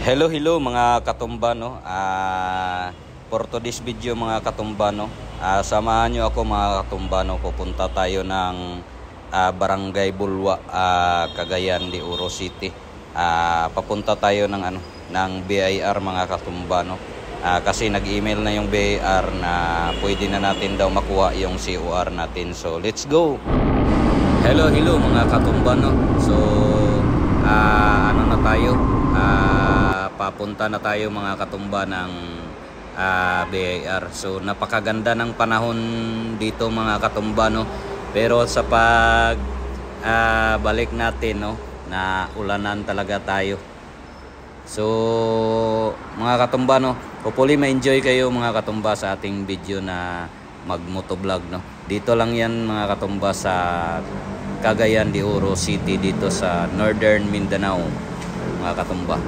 Hello, hello mga katumba, no. For today's video mga katumba, no, samahan nyo ako mga katumba, no. Pupunta tayo ng Barangay Bulwa, Cagayan de Oro City. Papunta tayo ng BIR mga katumba, no. Kasi nag-email na yung BIR na pwede na natin daw makuha yung COR natin. So let's go. Hello, hello mga katumba, no. So papunta na tayo mga katumba ng BIR. So napakaganda ng panahon dito mga katumba, no. Pero sa balik natin, no, na ulanan talaga tayo. So mga katumba, no, hopefully ma-enjoy kayo mga katumba sa ating video na mag-motovlog, no. Dito lang yan mga katumba sa Cagayan de Oro City, dito sa Northern Mindanao mga katumba.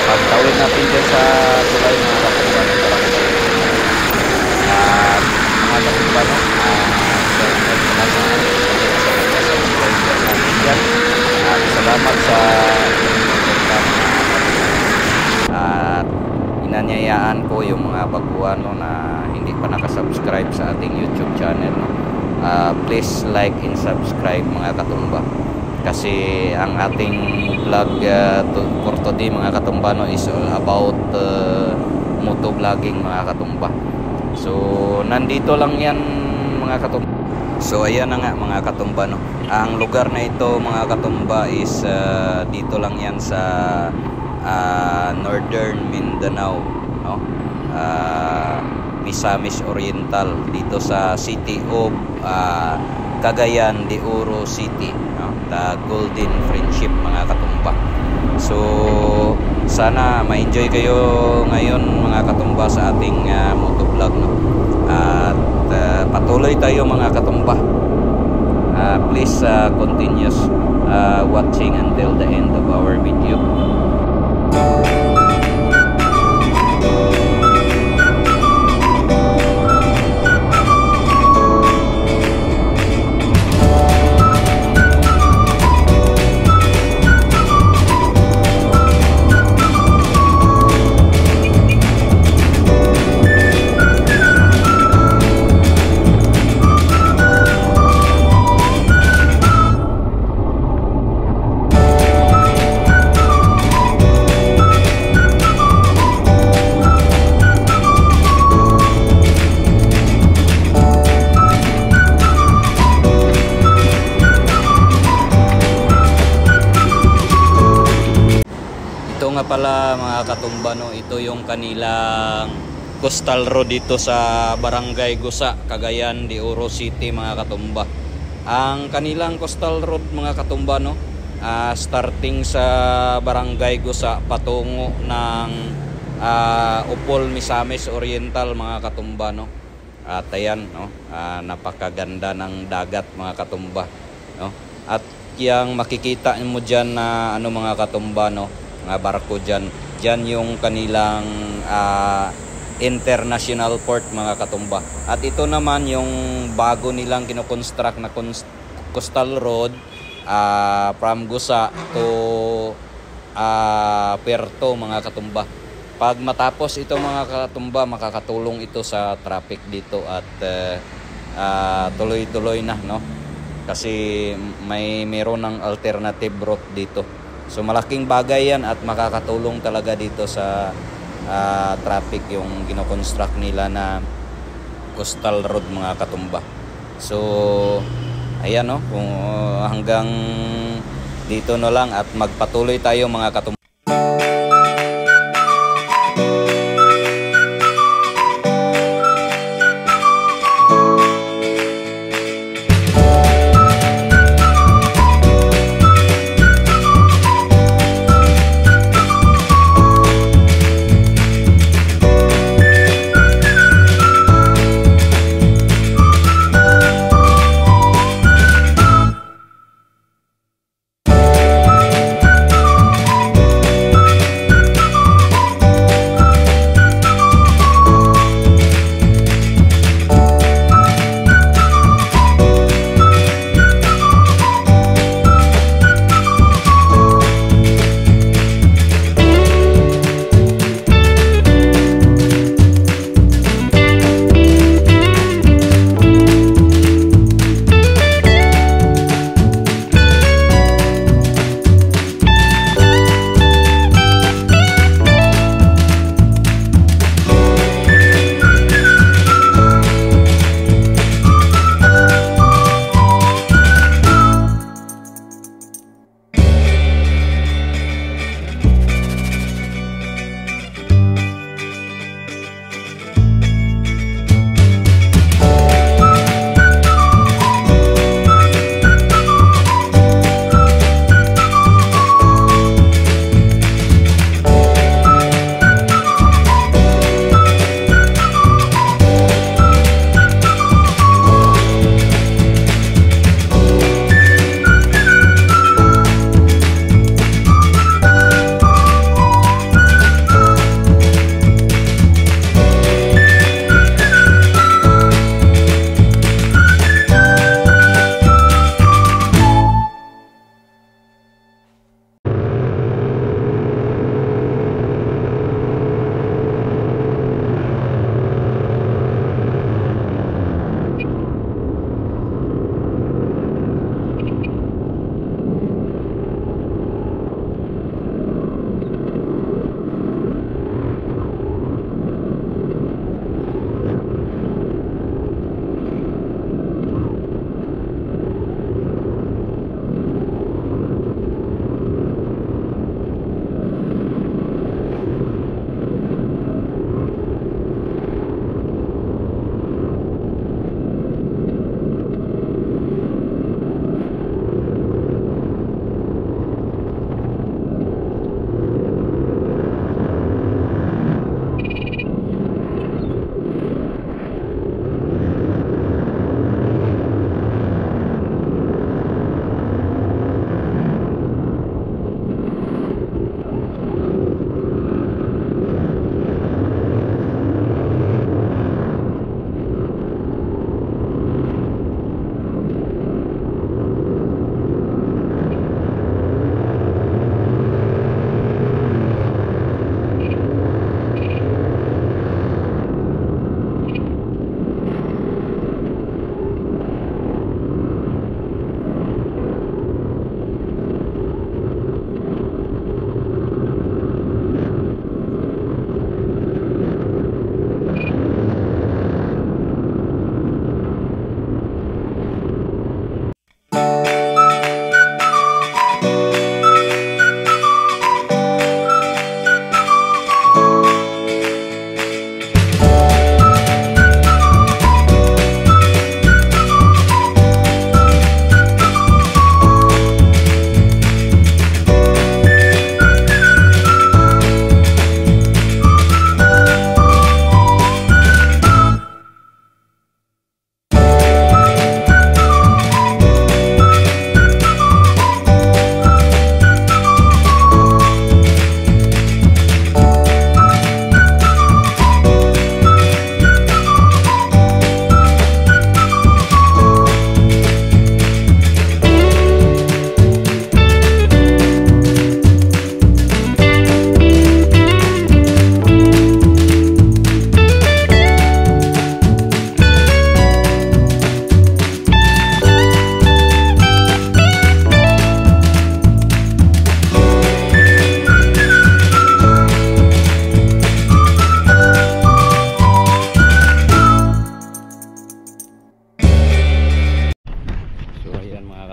Pagtawid natin dyan sa tulay mga katumba ng barangay. Mga katumba, no, salamat sa inanyayaan ko yung mga baguhan, no, na hindi pa nakasubscribe sa ating YouTube channel, no. Please like and subscribe mga katumba. Kasi ang ating vlog for today mga katumba, no, is all about motovlogging mga katumba. So nandito lang yan mga katumba. So ayan na nga mga katumba, no. Ang lugar na ito mga katumba is dito lang yan sa Northern Mindanao, no. Misamis Oriental, dito sa City of Cagayan de Oro City, no? The Golden Friendship mga katumba. So sana ma-enjoy kayo ngayon mga katumba sa ating motovlog, no? At patuloy tayo mga katumba. Please continue watching until the end of our video. nga pala mga katumba, no, ito yung kanilang coastal road dito sa Barangay Gusa, Cagayan de Oro City mga katumba. Ang kanilang coastal road mga katumba, no, starting sa Barangay Gusa patungo ng Upol, Misamis Oriental mga katumba, no. At ayan, no, napakaganda ng dagat mga katumba, no. At yang makikita mo diyan na mga katumba, no, mga barko diyan yung kanilang international port mga katumba. At ito naman yung bago nilang kinoconstruct na coastal road from Gusa to Puerto mga katumba. Pag matapos ito mga katumba, makakatulong ito sa traffic dito at tuloy-tuloy na, no? Kasi meron ng alternative route dito. So malaking bagay yan at makakatulong talaga dito sa traffic yung gino-construct nila na coastal road mga katumba. So ayan, no, kung hanggang dito na lang at magpatuloy tayo mga katumba.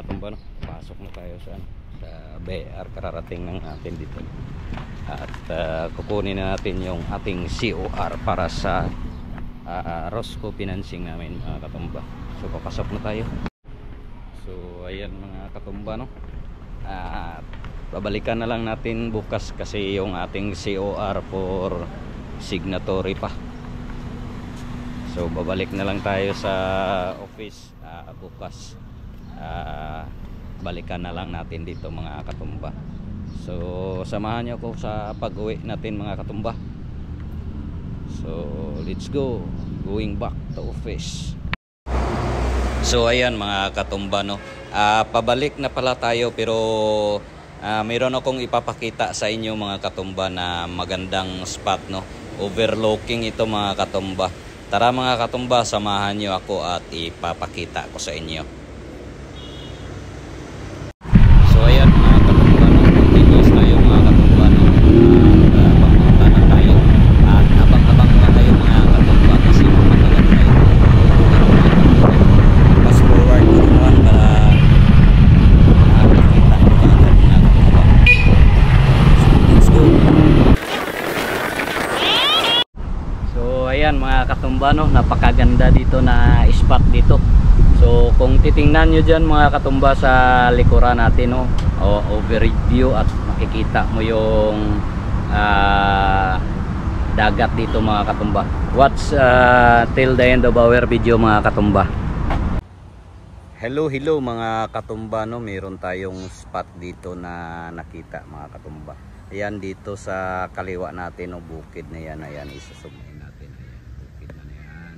katumba, no? Pasok na tayo sa BR, kararating ng atin dito. At kukunin na natin yung ating COR para sa Rosco financing namin, mga katumba. So papasok na tayo. So ayan mga katumba, no? Babalikan na lang natin bukas kasi yung ating COR for signatory pa. So babalik na lang tayo sa office bukas. Balikan na lang natin dito, mga katumba. So samahan niyo ako sa pag-uwi natin, mga katumba. So let's go, going back to office. So ayan mga katumba, no? Pabalik na pala tayo, pero mayroon akong ipapakita sa inyo, mga katumba, na magandang spot, no? Overlooking ito, mga katumba. Tara mga katumba, samahan nyo ako at ipapakita ko sa inyo. So ayan mga katumba, no? Continuous tayo, mga katumba, no? Papunta na tayo. At abang-abang na tayo, mga katumba, kasi matagal tayo. Fast forward ko naman para makikita ko agad, mga katumba. So let's go. So ayan mga katumba, no, napakaganda dito na spot dito. So kung titingnan nyo dyan, mga katumba, sa likuran natin, no, overview, at makikita mo yung dagat dito, mga katumba. Watch till the end of our video, mga katumba. Hello mga katumba, no, meron tayong spot dito na nakita, mga katumba. Ayan dito sa kaliwa natin, no, bukid na yan. Ayan, isusumay natin. Ayan, bukid na yan.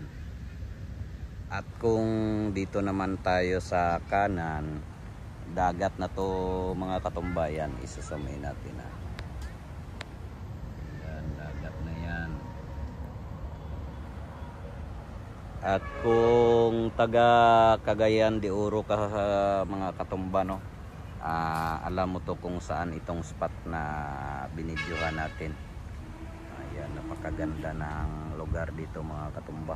At kung dito naman tayo sa kanan, dagat na to, mga katumba. Ayan, isusumay natin. Ayan, dagat na yan. At kung taga Cagayan de Oro ka, mga katumba, no, alam mo to kung saan itong spot na binidyohan natin. Ayan, napakaganda ng lugar dito, mga katumba.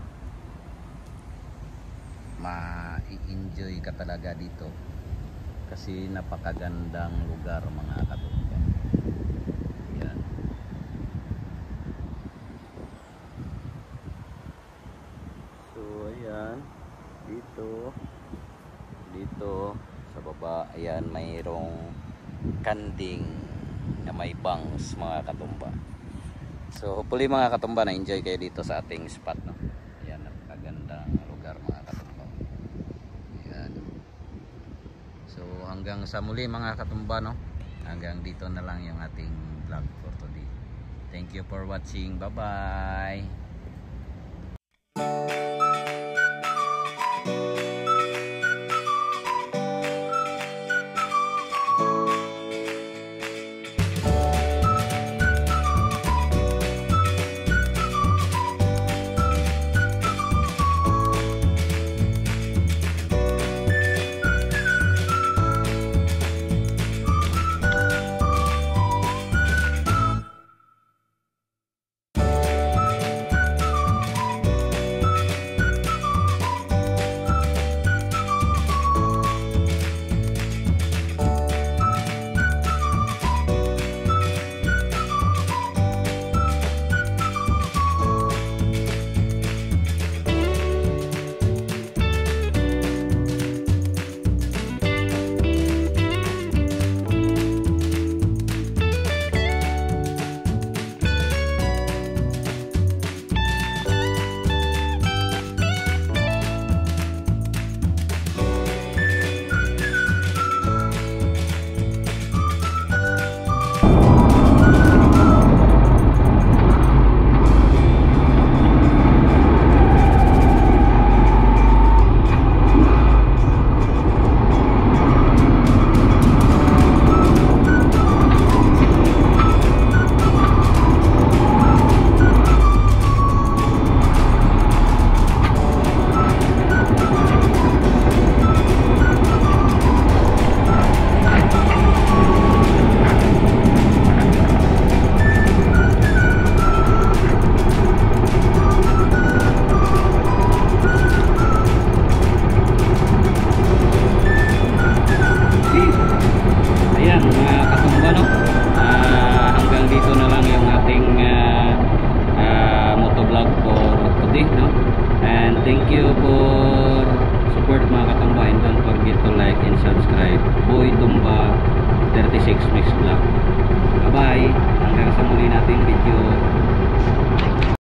Ma-i-enjoy ka talaga dito kasi napakagandang lugar, mga katumba. Ayan. So ayan, dito sa baba, ayan, mayroong kanding na may bangs, mga katumba. So hopefully, mga katumba, na enjoy kayo dito sa ating spot, no? Ayan, napakagandang lugar, mga katumba. Ayan. So hanggang sa muli, mga katumba, no? Hanggang dito na lang yung ating vlog for today. Thank you for watching. Bye bye. subscribe. Boy Tumba 36 Mix Vlog.